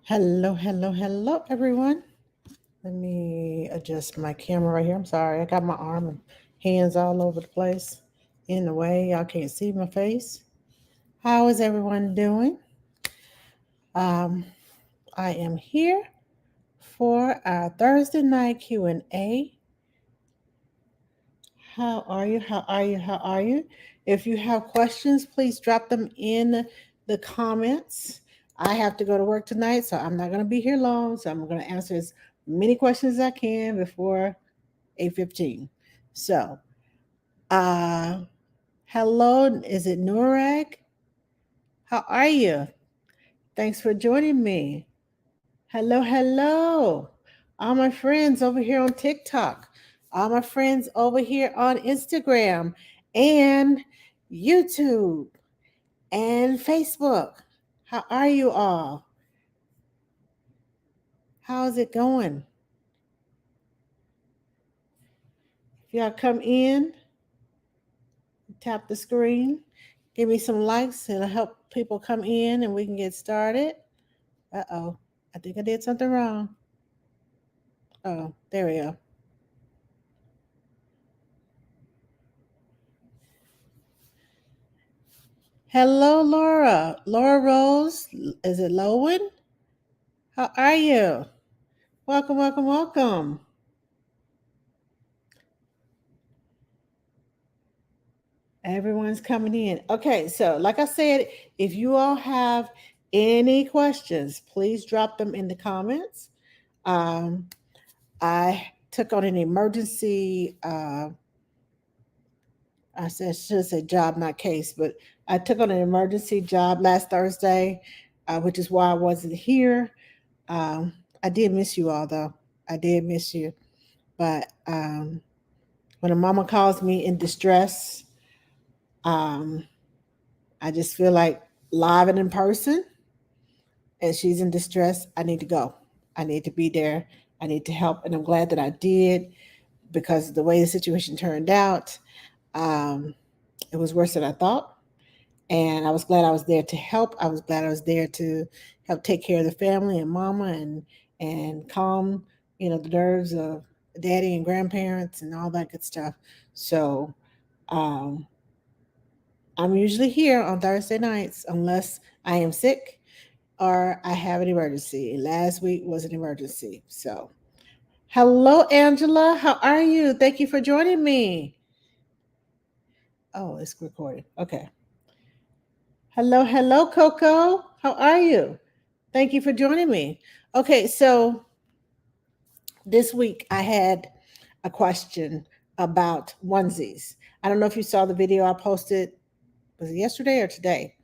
Hello, everyone. Let me adjust my camera right here. I'm sorry, I got my arm and hands all over the place in the way. Y'all can't see my face. How is everyone doing? Um, I am here for our Thursday night Q&A. How are you? How are you? How are you? If you have questions, please drop them in the comments. I have to go to work tonight, so I'm not going to be here long. So I'm going to answer as many questions as I can before 8:15. So, uh, hello, is it Nurag? How are you? Thanks for joining me. Hello. All my friends over here on TikTok, all my friends over here on Instagram and YouTube and Facebook. How are you all? How's it going? If y'all come in, tap the screen, give me some likes. It'll help people come in and we can get started. Uh-oh, I think I did something wrong. Oh, there we go. Hello, Laura. Laura Rose. Is it Lowen? How are you? Welcome. Everyone's coming in. Okay, so like I said, if you all have any questions, please drop them in the comments. Um, I took on an emergency, should say job, not case, but I took on an emergency job last Thursday, which is why I wasn't here. Um, I did miss you all, though. I did miss you. But when a mama calls me in distress, um, I just feel like live and in person, and she's in distress. I need to go. I need to be there. I need to help. And I'm glad that I did because the way the situation turned out, um, it was worse than I thought. And I was glad I was there to help. I was glad I was there to help take care of the family and mama and calm, the nerves of daddy and grandparents and all that good stuff. So um, I'm usually here on Thursday nights unless I am sick or I have an emergency. Last week was an emergency. So hello, Angela. How are you? Thank you for joining me. Oh, it's recorded. Okay. Hello, Coco. How are you? Thank you for joining me. Okay, so this week I had a question about onesies. I don't know if you saw the video I posted. Was it yesterday or today?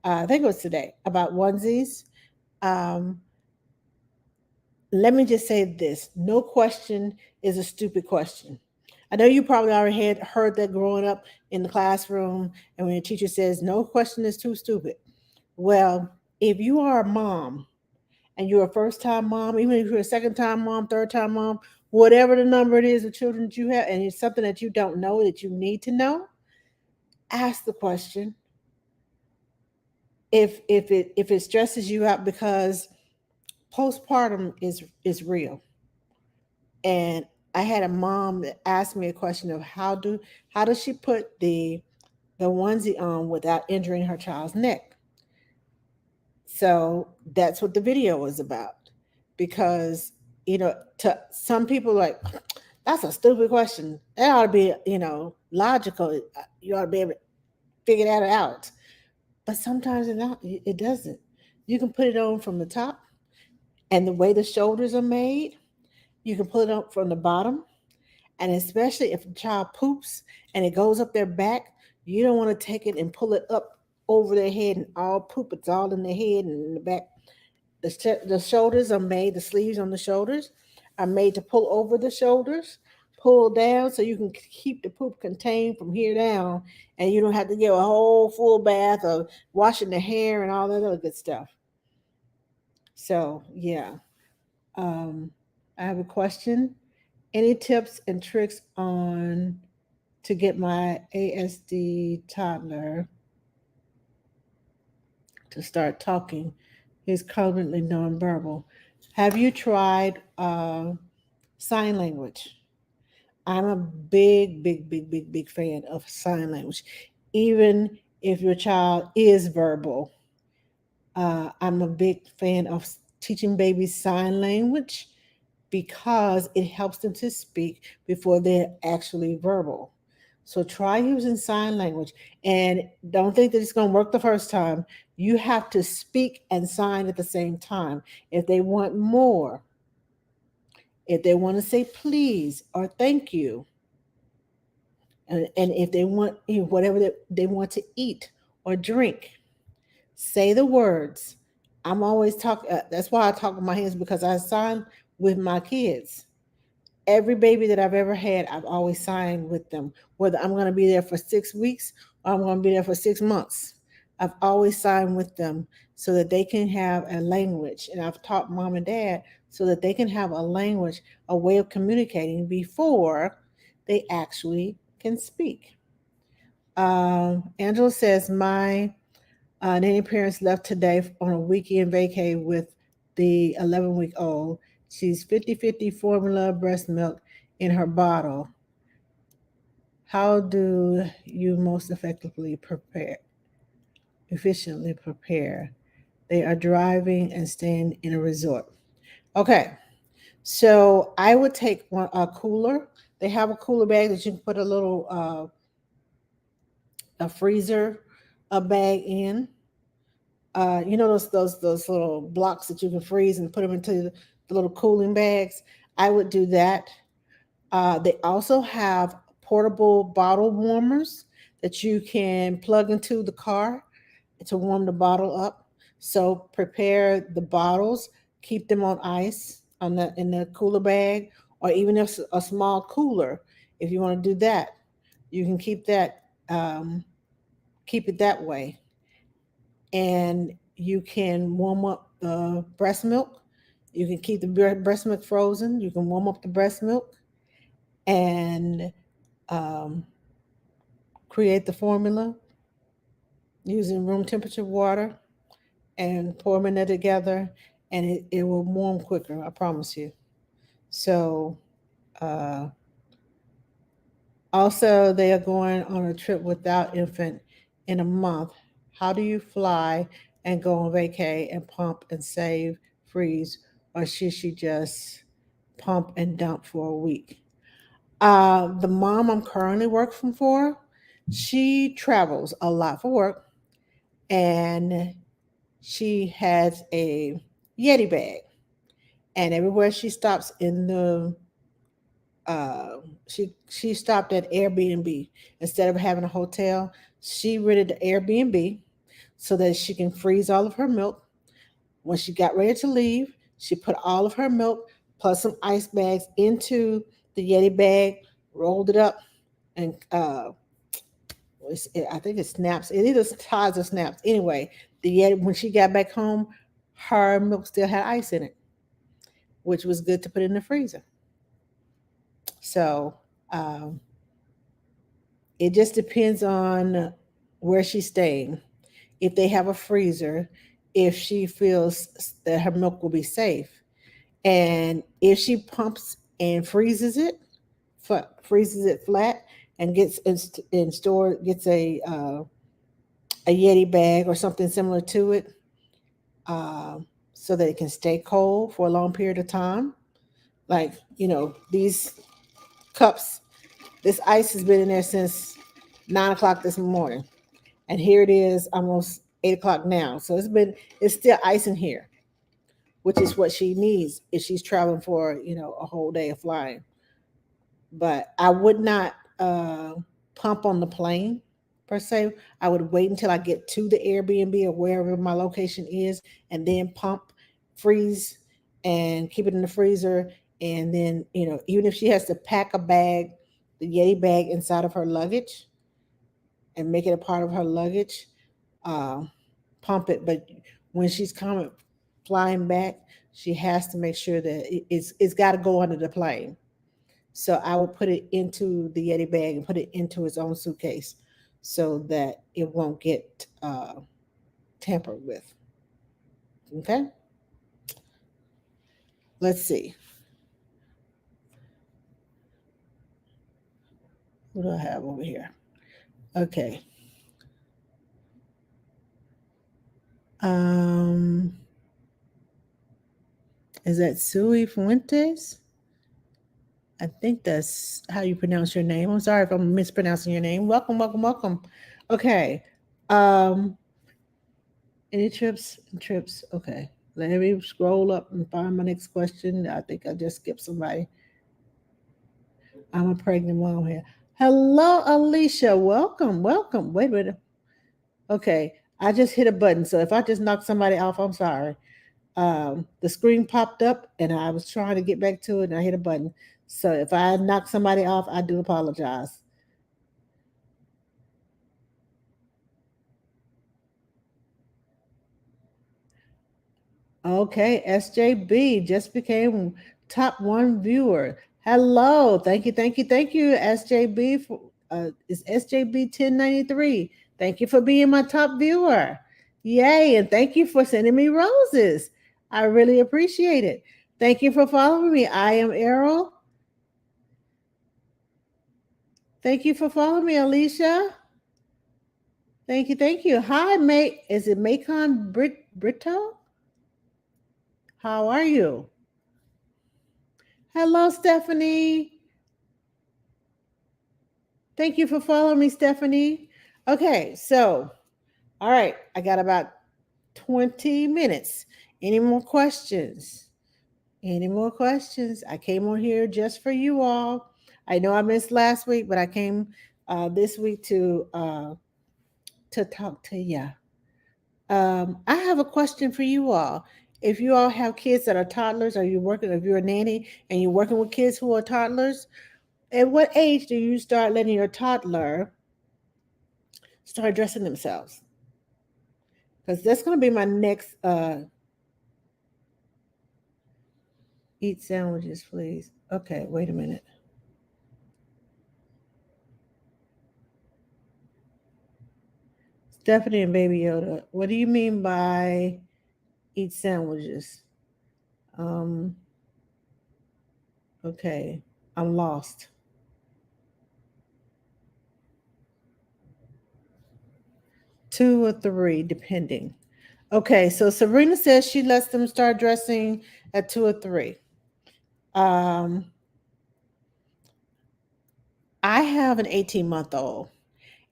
I think it was today about onesies. Um, let me just say this: no question is a stupid question. I know you probably already had heard that growing up in the classroom, and when your teacher says no question is too stupid. Well, if you are a mom and you're a first time mom, even if you're a second time mom, third time mom, whatever the number it is of children that you have, and it's something that you don't know that you need to know, ask the question. If it stresses you out, because postpartum is real. And I had a mom that asked me a question of how does she put the onesie on without injuring her child's neck. So that's what the video was about. Because, to some people, like, that's a stupid question. That ought to be, logical. You ought to be able to figure that out. But sometimes it doesn't. You can put it on from the top, and the way the shoulders are made, you can put it up from the bottom. And especially if a child poops and it goes up their back, you don't want to take it and pull it up over their head and all poop. It's all in their head and in the back. The shoulders are made, the sleeves on the shoulders are made to pull over the shoulders, pull down so you can keep the poop contained from here down, and you don't have to give a whole full bath of washing the hair and all that other good stuff. So, yeah. Um, I have a question. Any tips and tricks on to get my ASD toddler to start talking? He's currently nonverbal. Have you tried sign language? I'm a big fan of sign language. Even if your child is verbal, I'm a big fan of teaching babies sign language because it helps them to speak before they're actually verbal. So try using sign language and don't think that it's going to work the first time. You have to speak and sign at the same time. If they want more, if they want to say please or thank you, and if they want whatever they want to eat or drink, say the words. I'm always talking. That's why I talk with my hands because I sign with my kids. Every baby that I've ever had, I've always signed with them, whether I'm going to be there for 6 weeks or I'm going to be there for 6 months. I've always signed with them so that they can have a language. And I've taught mom and dad so that they can have a language, a way of communicating before they actually can speak. Angela says, my nanny parents left today on a weekend vacay with the 11-week-old. She's 50-50 formula breast milk in her bottle. How do you most efficiently prepare? They are driving and staying in a resort. Okay, so I would take a cooler. They have a cooler bag that you can put a little a freezer a bag in. You know those little blocks that you can freeze and put them into the little cooling bags. I would do that. They also have portable bottle warmers that you can plug into the car to warm the bottle up. So prepare the bottles, keep them on ice on the in the cooler bag, or even if it's a small cooler. If you want to do that, you can keep that keep it that way, and you can warm up the breast milk. You can keep the breast milk frozen. You can warm up the breast milk and um, create the formula using room temperature water and pour them in there together, and it will warm quicker. I promise you. So, uh, also, they are going on a trip without infant in a month. How do you fly and go on vacay and pump and save, freeze, or should she just pump and dump for a week? The mom I'm currently working for, she travels a lot for work, and she has a Yeti bag. And everywhere she stops in the uh, she stopped at Airbnb instead of having a hotel. She rented the Airbnb so that she can freeze all of her milk. When she got ready to leave, she put all of her milk plus some ice bags into the Yeti bag, rolled it up, and I think it snaps. It either ties or snaps. Anyway, the Yeti when she got back home, her milk still had ice in it, which was good to put in the freezer. So um, it just depends on where she's staying. If they have a freezer, if she feels that her milk will be safe, and if she pumps and freezes it flat, and gets in store gets a Yeti bag or something similar to it, uh, so that it can stay cold for a long period of time. Like these cups, this ice has been in there since 9 o'clock this morning, and here it is almost 8 o'clock now. So it's still ice in here, which is what she needs if she's traveling for a whole day of flying. But I would not pump on the plane per se. I would wait until I get to the Airbnb or wherever my location is, and then pump, freeze, and keep it in the freezer. And then even if she has to pack a bag, the Yeti bag inside of her luggage, and make it a part of her luggage, uh, pump it. But when she's coming flying back, she has to make sure that it's got to go under the plane. So I would put it into the Yeti bag and put it into its own suitcase so that it won't get tampered with. Okay. Let's see. What do I have over here? Okay. Um, is that Sui Fuentes? I think that's how you pronounce your name. I'm sorry if I'm mispronouncing your name. Welcome, welcome, welcome. Okay. Um, any trips and trips? Okay. Let me scroll up and find my next question. I think I just skipped somebody. I'm a pregnant mom here. Hello, Alicia. Welcome, welcome. Wait a minute. Okay. I just hit a button. So if I just knock somebody off, I'm sorry. The screen popped up and I was trying to get back to it and I hit a button. So if I knock somebody off, I do apologize. Okay, SJB just became top one viewer. Hello, thank you, thank you, thank you, SJB. For it's SJB 1093. Thank you for being my top viewer. Yay, and thank you for sending me roses. I really appreciate it. Thank you for following me. I am Errol. Thank you for following me, Alicia. Thank you, thank you. Hi, mate. Is it Macon Brito? How are you? Hello, Stephanie. Thank you for following me, Stephanie. Okay, so, all right, I got about 20 minutes. Any more questions? Any more questions? I came on here just for you all. I know I missed last week, but I came this week to talk to you. I have a question for you all. If you all have kids that are toddlers, or you're working, if you're a nanny and you're working with kids who are toddlers, at what age do you start letting your toddler start dressing themselves? Because that's going to be my next eat sandwiches, please. Okay, wait a minute. Stephanie and Baby Yoda, what do you mean by eat sandwiches? Um, okay, I'm lost. 2 or 3, depending. Okay, so Serena says she lets them start dressing at 2 or 3. Um, I have an 18-month-old,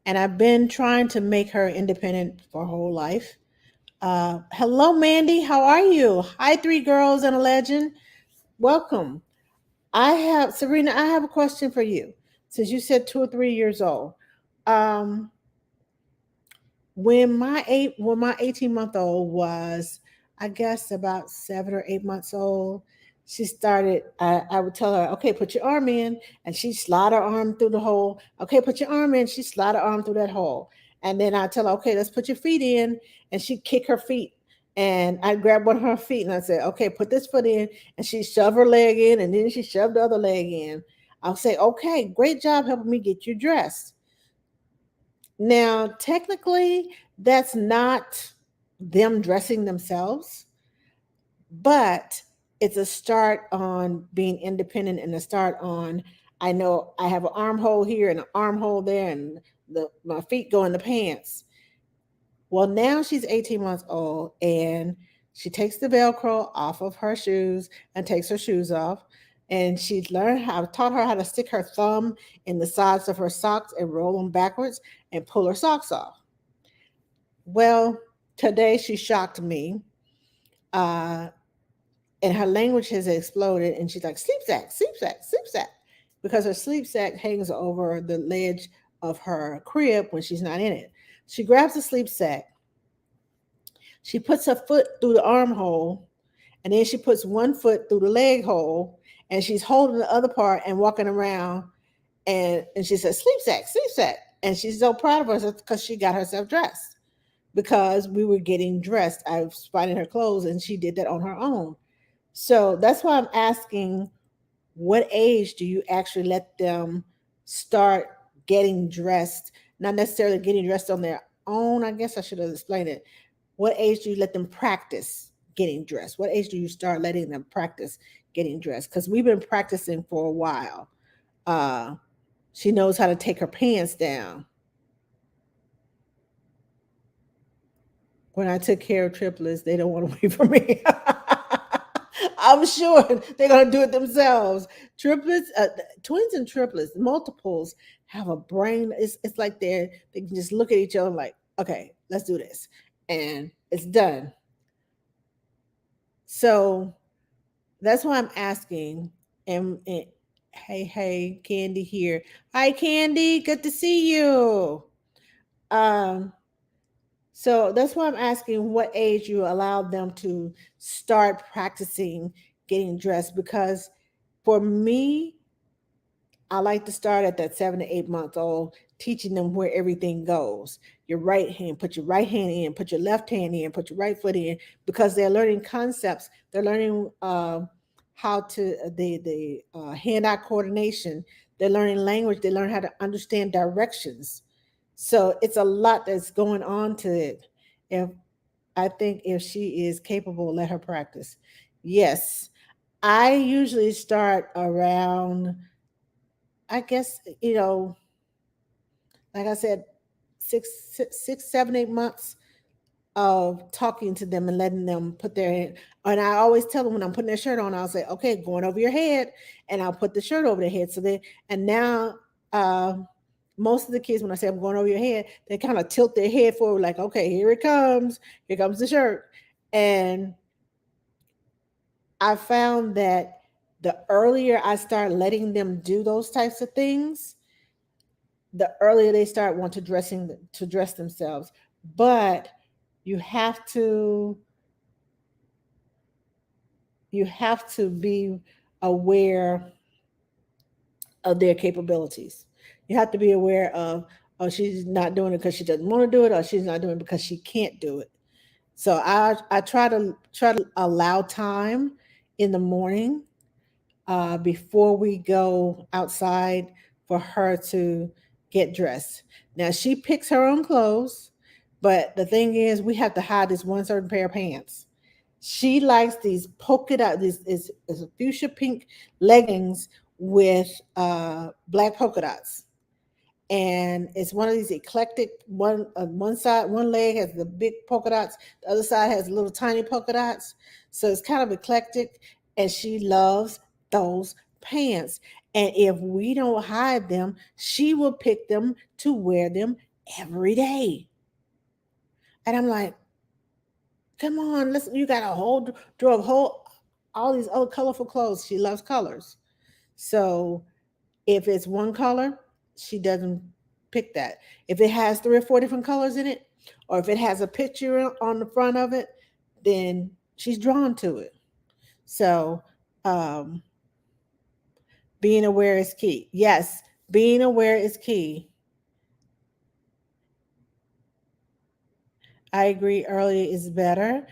and I've been trying to make her independent for her whole life. Hello, Mandy. How are you? Hi, 3 girls and a legend. Welcome. Serena, I have a question for you. Since you said 2 or 3 years old, um, when my 18-month-old was, I guess, about 7 or 8 months old, she started. I would tell her, "Okay, put your arm in," and she slide her arm through the hole. Okay, put your arm in. She slide her arm through that hole, and then I tell her, "Okay, let's put your feet in," and she kick her feet. And I grab one of her feet and I said, "Okay, put this foot in," and she shoved her leg in, and then she shoved the other leg in. I'll say, "Okay, great job helping me get you dressed." Now, technically, that's not them dressing themselves, but it's a start on being independent and a start on, I know I have an armhole here and an armhole there, and my feet go in the pants. Well, now she's 18 months old and she takes the Velcro off of her shoes and takes her shoes off. And she's learned how, taught her how to stick her thumb in the sides of her socks and roll them backwards and pull her socks off. Well, today she shocked me. Uh, and her language has exploded. And she's like, sleep sack, sleep sack, sleep sack. Because her sleep sack hangs over the ledge of her crib when she's not in it. She grabs the sleep sack. She puts her foot through the armhole, and then she puts one foot through the leg hole, and she's holding the other part and walking around. And she says, sleep sack. And she's so proud of herself because she got herself dressed. Because we were getting dressed. I was finding her clothes, and she did that on her own. So that's why I'm asking, what age do you actually let them start getting dressed? Not necessarily getting dressed on their own. I guess I should have explained it. What age do you let them practice getting dressed? What age do you start letting them practice getting dressed? Because we've been practicing for a while. Uh, she knows how to take her pants down. When I took care of triplets, they don't want to wait for me. I'm sure they're gonna do it themselves. Triplets, twins and triplets, multiples have a brain. It's like they can just look at each other like, okay, let's do this, and it's done. So that's why I'm asking. And hey, Candy here. Hi, Candy. Good to see you. Um, So that's why I'm asking what age you allow them to start practicing getting dressed. Because for me, I like to start at that 7 to 8 months old, teaching them where everything goes. Your right hand, put your right hand in, put your left hand in, put your right foot in, because they're learning concepts. They're learning how to the hand-eye coordination. They're learning language. They learn how to understand directions. So it's a lot that's going on to it. If I think if she is capable, let her practice. Yes, I usually start around, I guess, like I said, 7, 8 months of talking to them and letting them put their hand. And I always tell them when I'm putting their shirt on, I'll say, okay, going over your head, and I'll put the shirt over their head. So they, and now, uh, most of the kids, when I say I'm going over your head, they kind of tilt their head forward, like, okay, here comes the shirt. And I found that the earlier I start letting them do those types of things, the earlier they start want to dress themselves. But you have to you have to be aware of their capabilities. You have to be aware of, oh, she's not doing it because she doesn't want to do it, or she's not doing it because she can't do it. So I try to allow time in the morning, before we go outside, for her to get dressed. Now she picks her own clothes, but the thing is, we have to hide this one certain pair of pants. She likes these polka dot, this is a fuchsia pink leggings with black polka dots, and it's one of these eclectic, one side, one leg has the big polka dots, the other side has little tiny polka dots, so it's kind of eclectic, and she loves those pants. And if we don't hide them, she will pick them to wear them every day. And I'm like, come on, listen, you got a whole drawer of whole all these other colorful clothes. She loves colors. So if it's one color, she doesn't pick that. If it has 3 or 4 different colors in it, or if it has a picture on the front of it, then she's drawn to it. So, um, being aware is key. Yes, being aware is key. I agree. Early is better.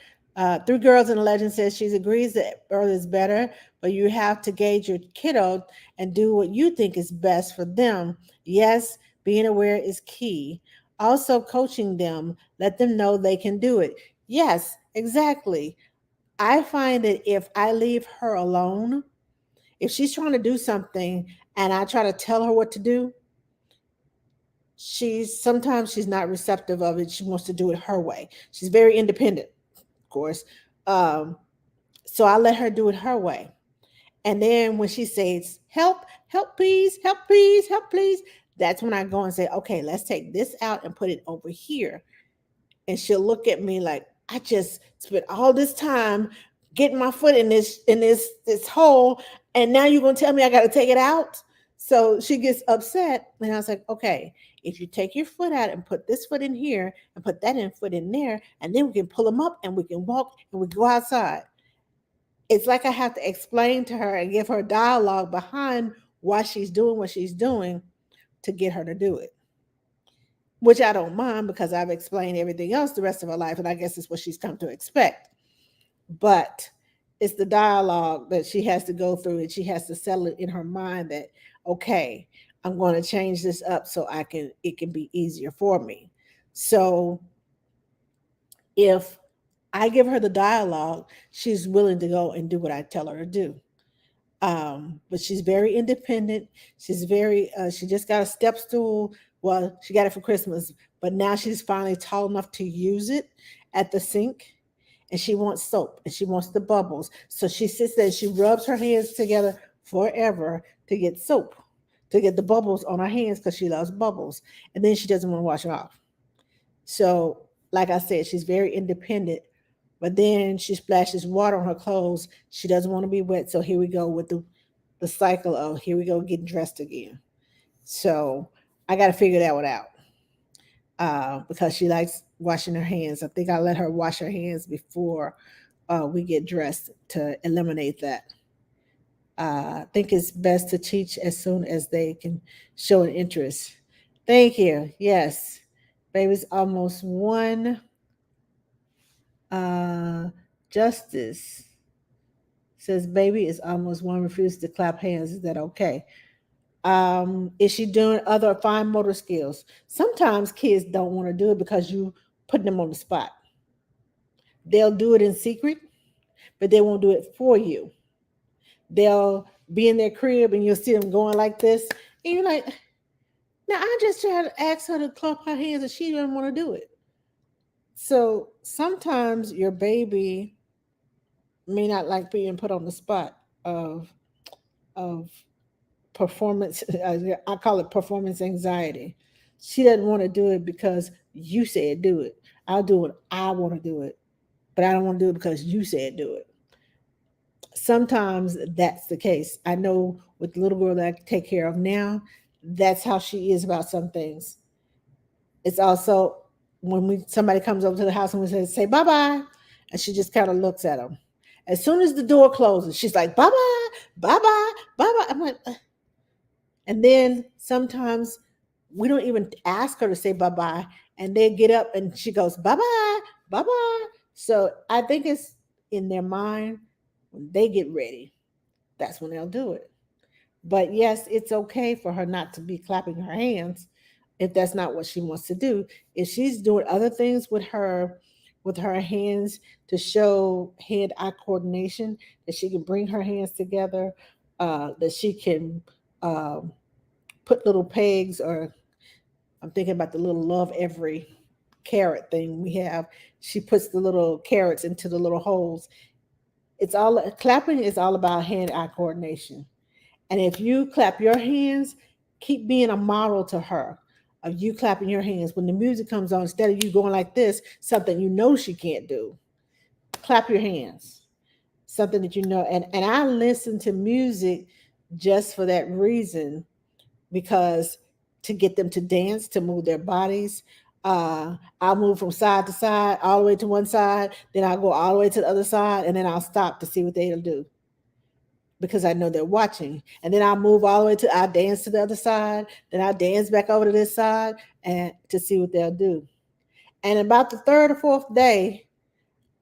Three Girls in a Legend says she agrees that early is better, but you have to gauge your kiddo and do what you think is best for them. Yes, being aware is key. Also, coaching them, let them know they can do it. Yes, exactly. I find that if I leave her alone, if she's trying to do something and I try to tell her what to do, she's not receptive of it. She wants to do it her way. She's very independent, of course. Um, so I let her do it her way. And then when she says, help, help, please, help, please, help, please, that's when I go and say, okay, let's take this out and put it over here. And she'll look at me like, I just spent all this time getting my foot in this hole, and now you're gonna tell me I gotta take it out. So she gets upset, and I was like, okay, if you take your foot out and put this foot in here and put that foot in there, and then we can pull them up and we can walk and we go outside. It's like I have to explain to her and give her dialogue behind why she's doing what she's doing to get her to do it, which I don't mind because I've explained everything else the rest of her life, and I guess it's what she's come to expect. But it's the dialogue that she has to go through, and she has to settle it in her mind that, okay, I'm going to change this up so it can be easier for me. So if I give her the dialogue, she's willing to go and do what I tell her to do. But she's very independent. She's very, she just got a step stool. Well, she got it for Christmas, but now she's finally tall enough to use it at the sink. And she wants soap and she wants the bubbles. So she sits there and she rubs her hands together forever to get soap, to get the bubbles on her hands because she loves bubbles. And then she doesn't want to wash them off. So, like I said, she's very independent, but then she splashes water on her clothes. She doesn't want to be wet. So here we go with the cycle of here we go getting dressed again. So I got to figure that one out because she likes washing her hands. I think I let her wash her hands before we get dressed to eliminate that. I think it's best to teach as soon as they can show an interest. Thank you. Yes. Baby's almost one. Uh, Justice says baby is almost one, refuses to clap hands. Is that okay? Is she doing other fine motor skills? Sometimes kids don't want to do it because you putting them on the spot. They'll do it in secret, but they won't do it for you. They'll be in their crib and you'll see them going like this, and you're like, now I just tried to ask her to clap her hands and she didn't want to do it. So sometimes your baby may not like being put on the spot of performance. I call it performance anxiety. She doesn't want to do it because you said do it. I'll do what I want to do it, but I don't want to do it because you said do it. Sometimes that's the case. I know with the little girl that I take care of now, that's how she is about some things. It's also when we somebody comes over to the house and we say bye bye, and she just kind of looks at them. As soon as the door closes, she's like bye bye, bye bye, bye bye. I'm like, "Ugh." And then sometimes we don't even ask her to say bye bye, and they get up and she goes bye bye, bye bye. So I think it's in their mind when they get ready, that's when they'll do it. But yes, it's okay for her not to be clapping her hands if that's not what she wants to do. If she's doing other things with her hands to show hand-eye coordination, that she can bring her hands together, that she can um, put little pegs, or I'm thinking about the little love every carrot thing we have. She puts the little carrots into the little holes. It's all clapping is all about hand-eye coordination. And if you clap your hands, keep being a model to her of you clapping your hands. When the music comes on, instead of you going like this, something you know she can't do, clap your hands. Something that you know. And I listen to music just for that reason, because to get them to dance, to move their bodies. I'll move from side to side, all the way to one side, then I'll go all the way to the other side, and then I'll stop to see what they'll do because I know they're watching. And then I'll move all the way to, I'll dance to the other side, then I'll dance back over to this side and to see what they'll do. And about the third or fourth day,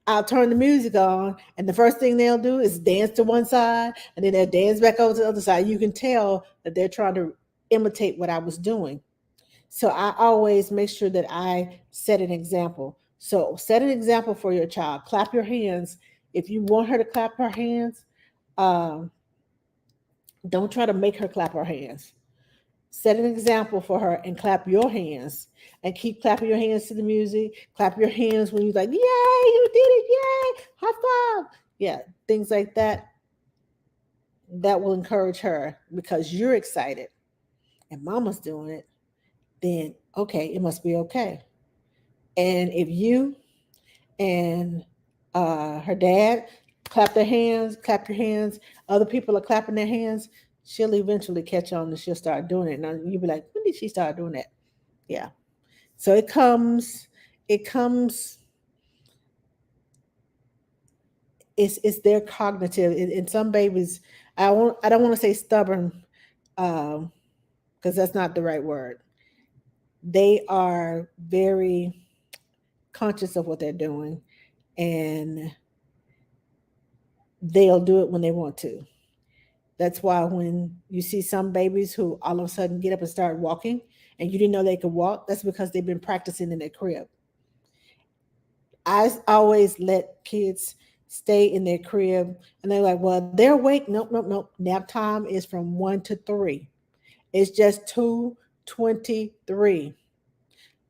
I'll turn the music on, and the first thing they'll do is dance to one side, and then they'll dance back over to the other side. You can tell that they're trying to imitate what I was doing. So I always make sure that I set an example. So set an example for your child. Clap your hands. If you want her to clap her hands, um, don't try to make her clap her hands. Set an example for her and clap your hands, and keep clapping your hands to the music. Clap your hands when you're like, yay, you did it, yay, high five. Yeah, things like that. That will encourage her because you're excited and mama's doing it. Then, okay, it must be okay. And if you and her dad clap your hands, other people are clapping their hands, she'll eventually catch on and she'll start doing it. Now you'll be like, when did she start doing that? Yeah. So it comes, it's their cognitive. In some babies, I don't want to say stubborn, um, because that's not the right word. They are very conscious of what they're doing, and they'll do it when they want to. That's why when you see some babies who all of a sudden get up and start walking and you didn't know they could walk, that's because they've been practicing in their crib. I always let kids stay in their crib, and they're like, well, they're awake. Nope, nope, nope. Nap time is from 1 to 3. It's just 2:23.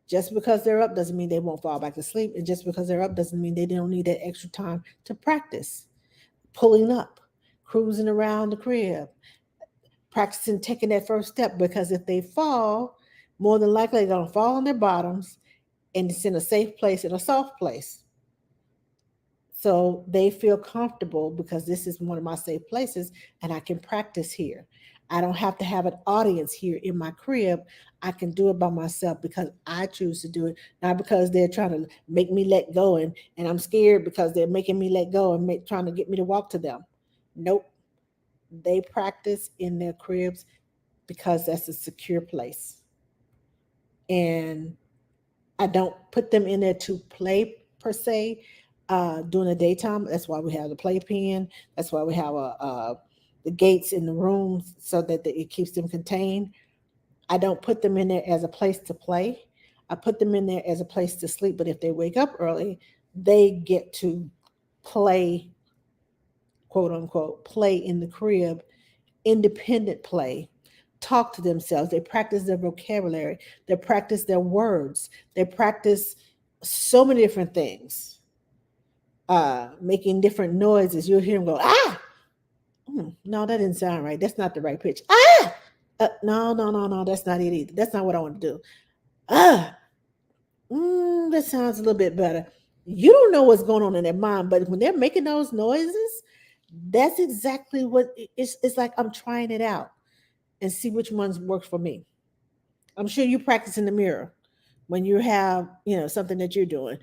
Just because they're up doesn't mean they won't fall back to sleep. And just because they're up doesn't mean they don't need that extra time to practice pulling up, cruising around the crib, practicing taking that first step. Because if they fall, more than likely they're going to fall on their bottoms, and it's in a safe place, in a soft place. So they feel comfortable because this is one of my safe places and I can practice here. I don't have to have an audience here in my crib. I can do it by myself because I choose to do it, not because they're trying to make me let go, and I'm scared because they're making me let go and trying to get me to walk to them. Nope. They practice in their cribs because that's a secure place. And I don't put them in there to play per se. During the daytime, that's why we have the playpen. That's why we have the gates in the rooms so that it keeps them contained. I don't put them in there as a place to play. I put them in there as a place to sleep. But if they wake up early, they get to play, quote unquote, play in the crib, independent play, talk to themselves. They practice their vocabulary, they practice their words, they practice so many different things, making different noises. You'll hear them go, ah, no, that didn't sound right. That's not the right pitch. Ah, no, no, no, no, that's not it either. That's not what I want to do. Ah, that sounds a little bit better. You don't know what's going on in their mind, but when they're making those noises, that's exactly what it's like. I'm trying it out and see which ones work for me. I'm sure you practice in the mirror when you have, something that you're doing.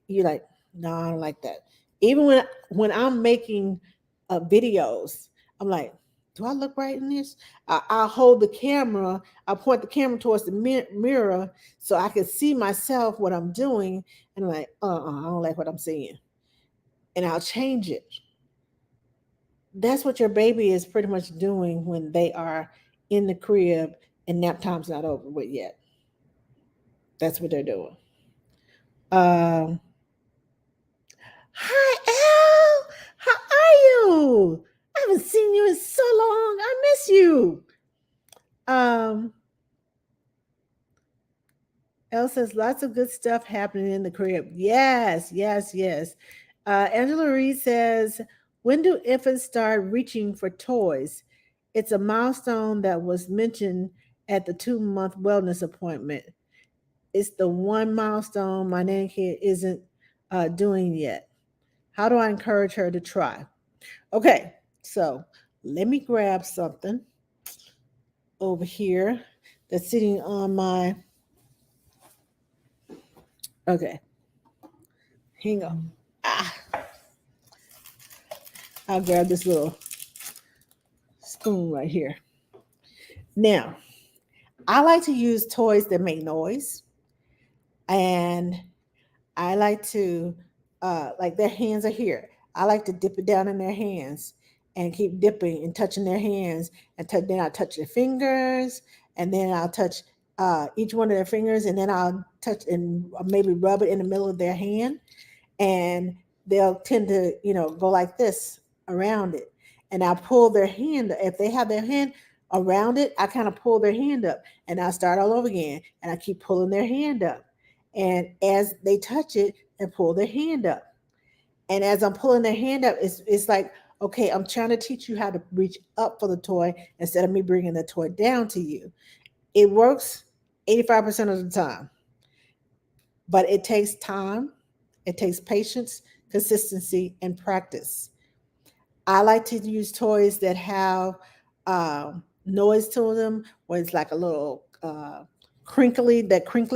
You're like, no, I don't like that. Even when I'm making videos, I'm like, do I look right in this? I'll hold the camera. I'll point the camera towards the mirror so I can see myself what I'm doing, and I'm like, I don't like what I'm seeing, and I'll change it. That's what your baby is pretty much doing when they are in the crib and nap time's not over with yet. That's what they're doing. Um, Hi, Al. How are you? I haven't seen you in so long. I miss you. Um, Elle says lots of good stuff happening in the crib. Yes, yes, yes. Angela Reed says, when do infants start reaching for toys? It's a milestone that was mentioned at the 2-month wellness appointment. It's the one milestone my nanny kid isn't doing yet. How do I encourage her to try? Okay, so let me grab something over here that's sitting on my. Okay, hang on. Ah, I'll grab this little spoon right here. Now, I like to use toys that make noise, and I like to, like their hands are here. I like to dip it down in their hands and keep dipping and touching their hands, and then I'll touch their fingers, and then I'll touch each one of their fingers, and then I'll touch and maybe rub it in the middle of their hand, and they'll tend to, go like this around it. And I'll pull their hand. If they have their hand around it, I kind of pull their hand up, and I'll start all over again. And I keep pulling their hand up. And as they touch it, and pull their hand up. And as I'm pulling their hand up, it's like, okay, I'm trying to teach you how to reach up for the toy instead of me bringing the toy down to you. It works 85% of the time, but it takes time, it takes patience, consistency, and practice. I like to use toys that have noise to them, where it's like a little crinkly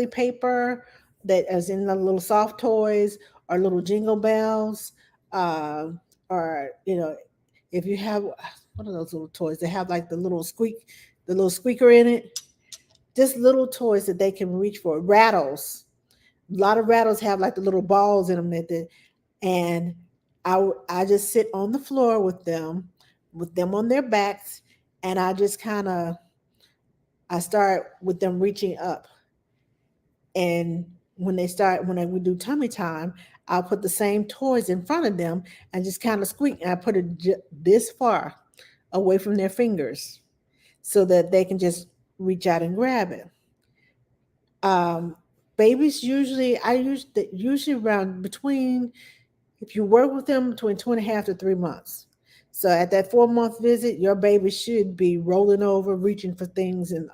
paper that is in the little soft toys, or little jingle bells, uh, or if you have what are those little toys? They have like the little squeaker in it. Just little toys that they can reach for. Rattles. A lot of rattles have like the little balls in them and I just sit on the floor with them on their backs, and I start with them reaching up. And when we do tummy time, I'll put the same toys in front of them and just kind of squeak. And I put it this far away from their fingers so that they can just reach out and grab it. Um, Babies usually, usually around between, if you work with them, between 2.5 to 3 months. So at that 4 month visit, your baby should be rolling over, reaching for things, and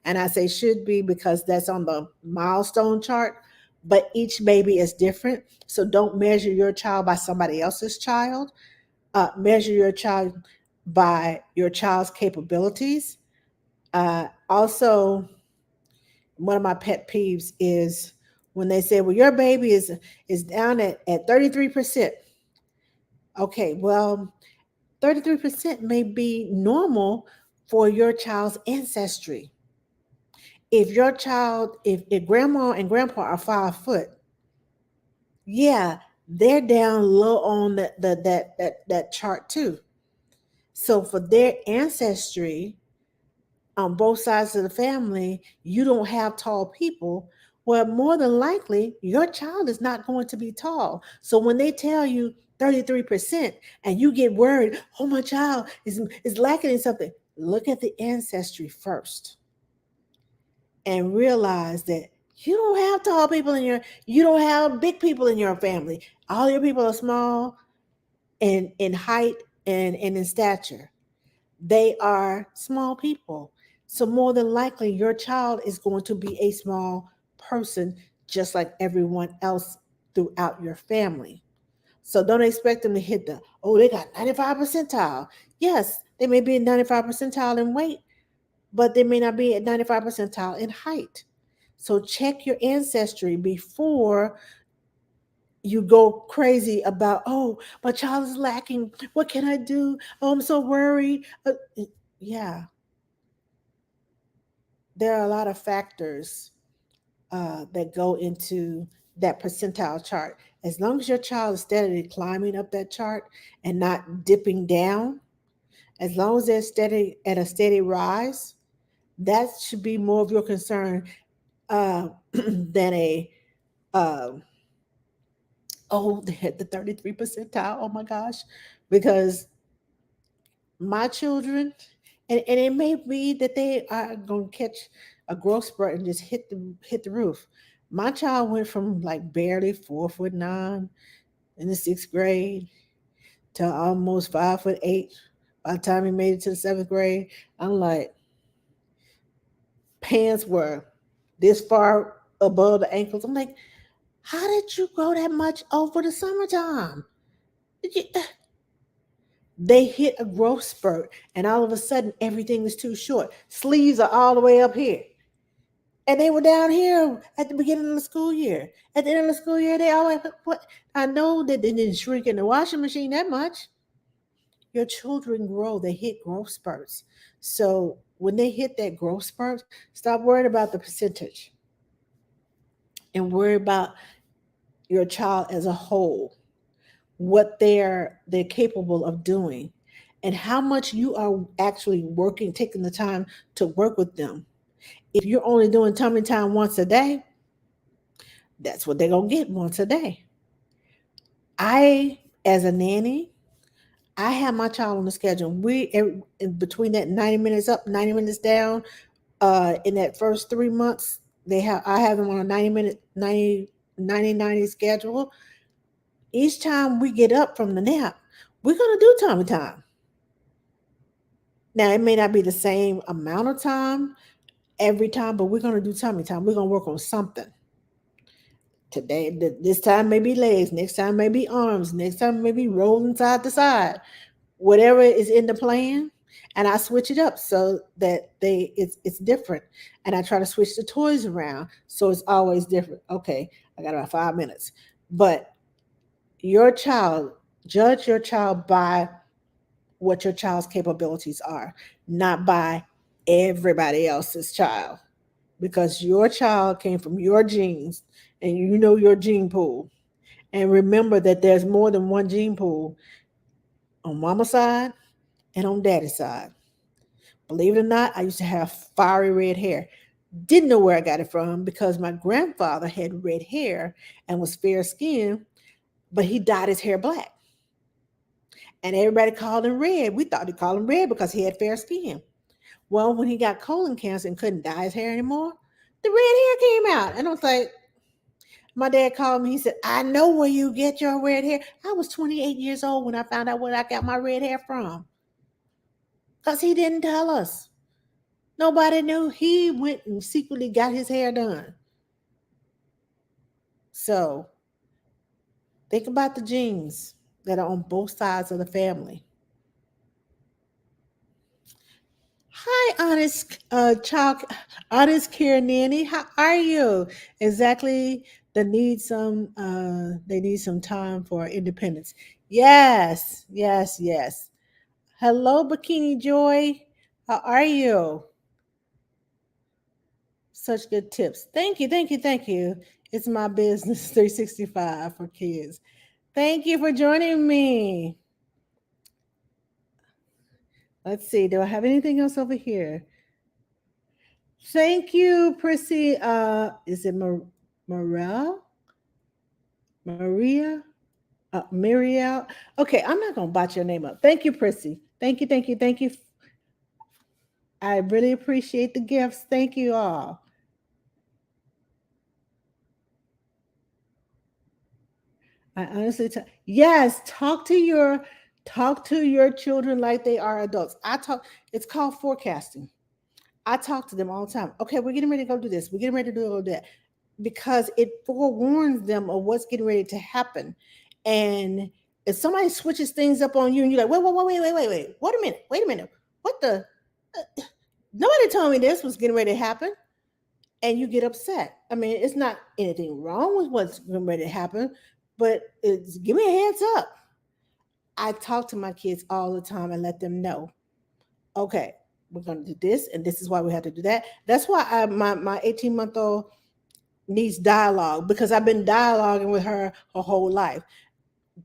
and I say should be because that's on the milestone chart. But each baby is different, so don't measure your child by somebody else's child. Measure your child by your child's capabilities. Also, one of my pet peeves is when they say, "Well, your baby is down at 33%." Okay, well, 33% may be normal for your child's ancestry. If grandma and grandpa are 5 foot, yeah, they're down low on that chart too. So for their ancestry on both sides of the family, you don't have tall people. Well, more than likely, your child is not going to be tall. So when they tell you 33% and you get worried, oh, my child is lacking in something, look at the ancestry first and realize that you don't have tall people you don't have big people in your family. All your people are small in height and in stature. They are small people. So more than likely, your child is going to be a small person, just like everyone else throughout your family. So don't expect them to hit they got 95 percentile. Yes, they may be at 95 percentile in weight, but they may not be at 95 percentile in height. So check your ancestry before you go crazy about, oh, my child is lacking. What can I do? Oh, I'm so worried. Yeah, there are a lot of factors that go into that percentile chart. As long as your child is steadily climbing up that chart and not dipping down, as long as they're steady at a steady rise, that should be more of your concern than uh, they hit the 33 percentile. Oh my gosh. Because my children, and it may be that they are going to catch a growth spurt and just hit the roof. My child went from like barely 4'9" in the 6th grade to almost 5'8" by the time he made it to the 7th grade. I'm like, pants were this far above the ankles. I'm like, how did you grow that much over the summertime? They hit a growth spurt, and all of a sudden, everything is too short. Sleeves are all the way up here. And they were down here at the beginning of the school year. At the end of the school year, they always what I know that they didn't shrink in the washing machine that much. Your children grow, they hit growth spurts. So when they hit that growth spurt, stop worrying about the percentage and worry about your child as a whole, what they're capable of doing, and how much you are actually working, taking the time to work with them. If you're only doing tummy time once a day, that's what they're gonna get once a day. I, as a nanny, I have my child on the schedule. In between that 90 minutes up, 90 minutes down, in that first 3 months, I have them on a 90-minute, 90 schedule. Each time we get up from the nap, we're gonna do tummy time. Now it may not be the same amount of time every time, but we're gonna do tummy time. We're gonna work on something. Today, this time maybe legs, next time maybe arms, next time maybe rolling side to side, whatever is in the plan. And I switch it up so that it's different. And I try to switch the toys around so it's always different. Okay, I got about 5 minutes. But your child, judge your child by what your child's capabilities are, not by everybody else's child, because your child came from your genes and you know your gene pool. And remember that there's more than one gene pool on mama's side and on daddy's side. Believe it or not, I used to have fiery red hair. Didn't know where I got it from because my grandfather had red hair and was fair skinned, but he dyed his hair black. And everybody called him red. We thought they called him red because he had fair skin. Well, when he got colon cancer and couldn't dye his hair anymore, the red hair came out. And I was like, my dad called me. He said, I know where you get your red hair. I was 28 years old when I found out where I got my red hair from. Because he didn't tell us. Nobody knew. He went and secretly got his hair done. So think about the genes that are on both sides of the family. Hi, honest child, honest care nanny. How are you? Exactly. They need some time for independence. Yes, yes, yes. Hello, Bikini Joy. How are you? Such good tips. Thank you, thank you, thank you. It's my business 365 for kids. Thank you for joining me. Let's see. Do I have anything else over here? Thank you, Prissy. Is it Morel? Maria? Miriel? Okay, I'm not going to botch your name up. Thank you, Prissy. Thank you, thank you, thank you. I really appreciate the gifts. Thank you all. I honestly, yes, talk to your children like they are adults. I talk. It's called forecasting. I talk to them all the time. Okay, we're getting ready to go do this. We're getting ready to do all that because it forewarns them of what's getting ready to happen. And if somebody switches things up on you, and you're like, wait a minute, wait a minute, what the? Nobody told me this was getting ready to happen, and you get upset. I mean, it's not anything wrong with what's getting ready to happen, but it's give me a heads up. I talk to my kids all the time and let them know, okay, we're going to do this, and this is why we have to do that. That's why my 18-month-old needs dialogue because I've been dialoguing with her whole life.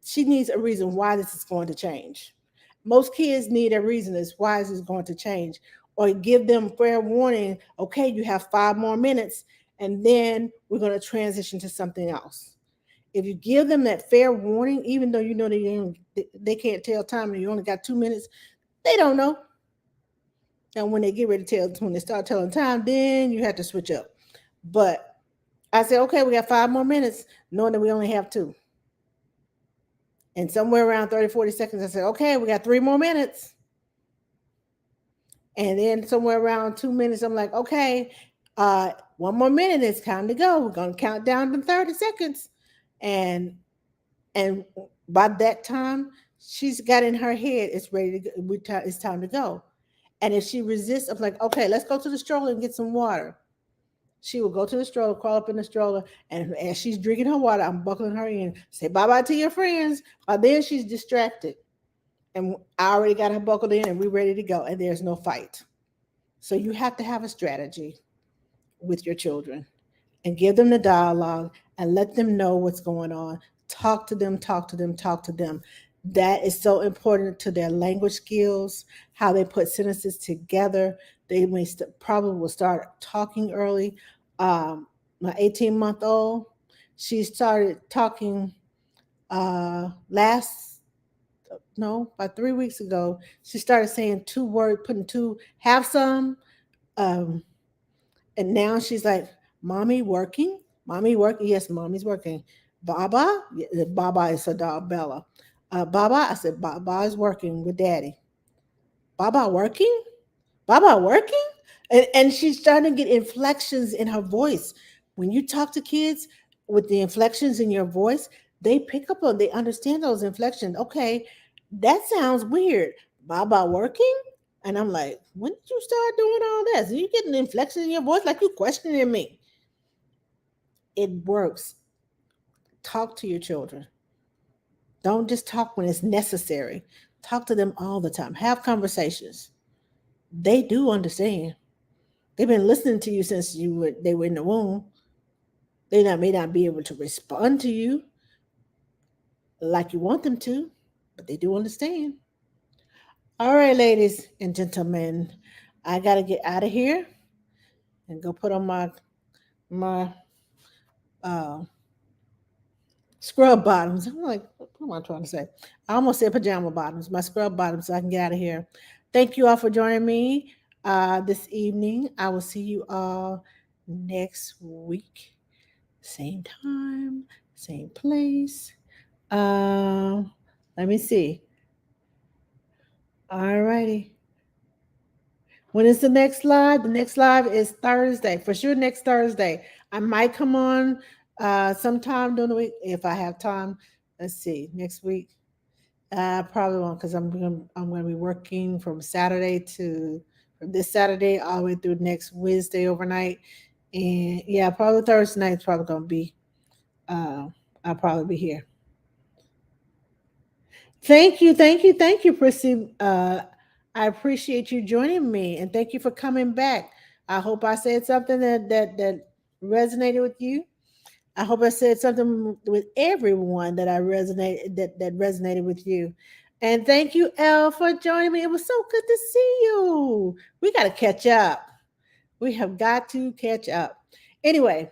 She needs a reason why this is going to change. Most kids need a reason as why this is going to change, or give them fair warning. Okay, you have 5 more minutes, and then we're going to transition to something else. If you give them that fair warning, even though you know they can't tell time and you only got 2 minutes, they don't know. And when they get ready to when they start telling time, then you have to switch up. But I said, okay, we got 5 more minutes, knowing that we only have two. And somewhere around 30, 40 seconds, I said, okay, we got 3 more minutes. And then somewhere around 2 minutes, I'm like, okay, 1 more minute, it's time to go. We're going to count down to 30 seconds. And by that time, she's got in her head, it's ready to go. It's time to go. And if she resists, I'm like, okay, let's go to the stroller and get some water. She will go to the stroller, crawl up in the stroller, and as she's drinking her water, I'm buckling her in, say bye bye to your friends. By then, she's distracted. And I already got her buckled in, and we're ready to go, and there's no fight. So you have to have a strategy with your children and give them the dialogue and let them know what's going on. Talk to them, talk to them, talk to them. That is so important to their language skills, how they put sentences together. They probably will start talking early. My 18-month-old, she started talking last, no, about 3 weeks ago. She started saying two words, putting two, have some. Um, and now she's like, Mommy working? Mommy working? Yes, mommy's working. Baba? Yeah, Baba is her dog, Bella. Baba? I said, Baba is working with daddy. Baba working? Baba working? And she's starting to get inflections in her voice. When you talk to kids with the inflections in your voice, they pick up on, they understand those inflections. Okay, that sounds weird. Baba working? And I'm like, when did you start doing all this? Are you getting inflections in your voice like you questioning me? It works. Talk to your children. Don't just talk when it's necessary. Talk to them all the time. Have conversations. They do understand. They've been listening to you since they were in the womb. May not be able to respond to you like you want them to, but they do understand. All right, ladies and gentlemen, I gotta get out of here and go put on my uh, scrub bottoms. I'm like, what am I trying to say? I almost said pajama bottoms, my scrub bottoms, so I can get out of here. Thank you all for joining me this evening. I will see you all next week. Same time, same place. Um, Let me see. All righty. When is the next live? The next live is Thursday. For sure, next Thursday. I might come on sometime during the week if I have time. Let's see. Next week. Probably won't because I'm gonna be working from this Saturday all the way through next Wednesday overnight. And yeah, probably Thursday night is probably gonna be I'll probably be here. Thank you, Prissy. I appreciate you joining me, and thank you for coming back. I hope I said something that resonated with you. I hope I said something with everyone that resonated with you. And thank you, Elle, for joining me. It was so good to see you. We got to catch up. We have got to catch up. Anyway,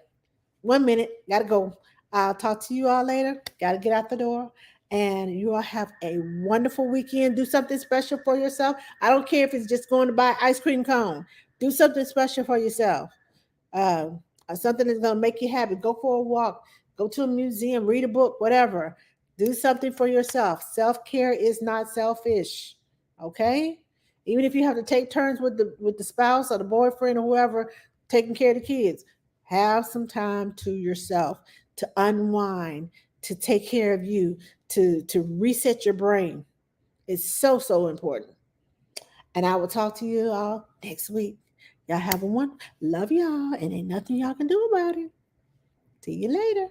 1 minute, gotta go. I'll talk to you all later. Gotta get out the door. And you all have a wonderful weekend. Do something special for yourself. I don't care if it's just going to buy ice cream cone. Do something special for yourself. Uh, Something that's gonna make you happy. Go for a walk. Go to a museum. Read a book. Whatever. Do something for yourself. Self care is not selfish. Okay. Even if you have to take turns with the spouse or the boyfriend or whoever taking care of the kids, have some time to yourself to unwind, to take care of you, to reset your brain. It's so important. And I will talk to you all next week. Y'all have a one. Love y'all, and ain't nothing y'all can do about it. See you later.